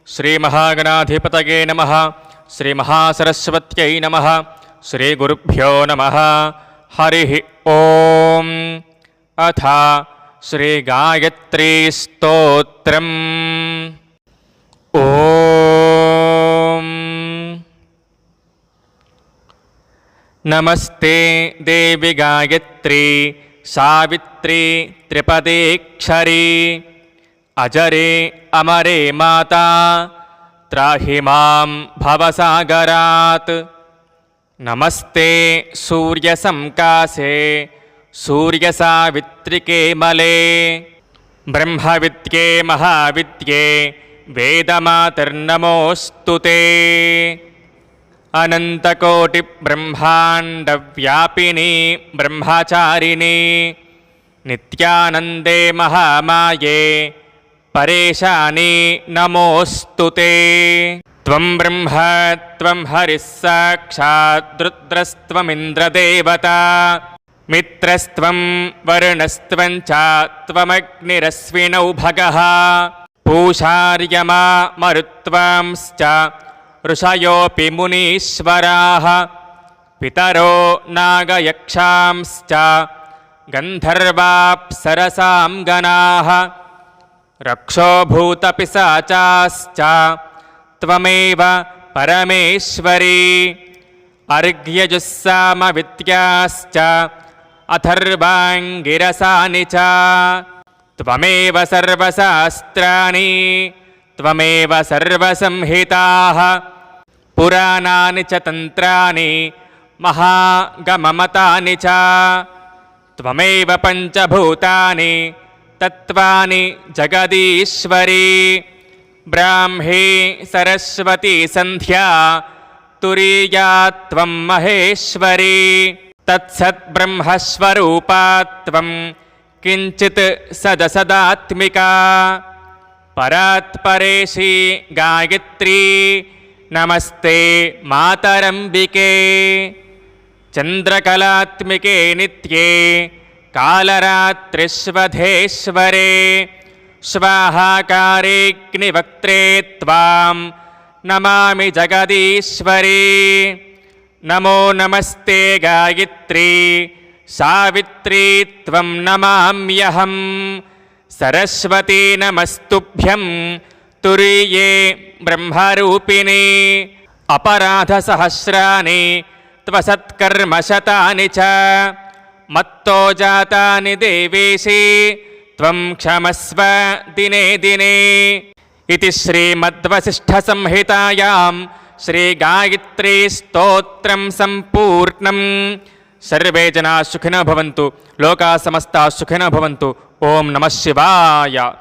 శ్రీమహాగణాధిపతయే నమః. శ్రీమహాసరస్వత్యై నమః. శ్రీగురుభ్యో నమః. హరి ఓం. అథ శ్రీగాయత్రీ స్తోత్రం. ఓం నమస్తే దేవి గాయత్రీ సావిత్రీ త్రిపదేక్షరీ అజరే అమరే మాతా త్రాహి మాం భవసాగరాత్. నమస్తే సూర్యసంకాశే సూర్యసావిత్రికే మలే బ్రహ్మవిద్యే మహావిద్యే వేదమాతర్నమోస్తుతే. అనంతకోటి బ్రహ్మాండ వ్యాపిని బ్రహ్మచారిణి నిత్యానందే మహామాయే పరేశాని నమోస్తుతే. త్వం బ్రహ్మ త్వం హరిః సాక్షాత్ రుద్రస్త్వమింద్రదేవతా మిత్రస్త్వం వరుణస్త్వం చ త్వమగ్నిరశ్వినౌ భగః పూషార్యమా మరుత్వాంశ్చ ఋషయోऽపి మునీశ్వరాः పితరో నాగయక్షాంశ్చ గంధర్వాప్సరసాం గణాः రక్షోభూతపిశాచాశ్చ త్వమేవ పరమేశ్వరీ. అర్ఘ్యజుస్సామవిద్యాశ్చ అథర్వాంగిరసాని చ త్వమేవ సర్వశాస్త్రాణి త్వమేవ సర్వసంహితాః పురాణాని చ తంత్రాణి మహాగమమతాని చ త్వమేవ పంచభూతాని తత్వాని జగదీశ్వరీ. బ్రాహ్మీ సరస్వతీ సంధ్యా తురీయా త్వం మహేశ్వరీ. తత్సద్బ్రహ్మస్వరూపా త్వం కించిత్ సదసదాత్మికా పరాత్పరేషి గాయత్రీ నమస్తే మాతరంబికే. చంద్రకళాత్మికే నిత్యే కాలరాత్రిష్వధేశ్వరే స్వాహాకారేగ్నివక్త్రే త్వాం నమామి జగదీశ్వరీ. నమో నమస్తే గాయత్రీ సావిత్రీ త్వం నమామ్యహం. సరస్వతీ నమస్తుభ్యం తురీయే బ్రహ్మరూపిణి. అపరాధసహస్రాని త్వసత్కర్మశతాని చ మత్తో జాతాని దేవేశి త్వం క్షమస్వ దినే దినే. ఇది శ్రీమద్వసిష్ఠసంహితాయాం శ్రీగాయత్రీ స్తోత్రం సంపూర్ణం. సర్వే జనాః సుఖినో భవంతు. లోకాః సమస్తాః సుఖినో భవంతు. ఓం నమః శివాయ.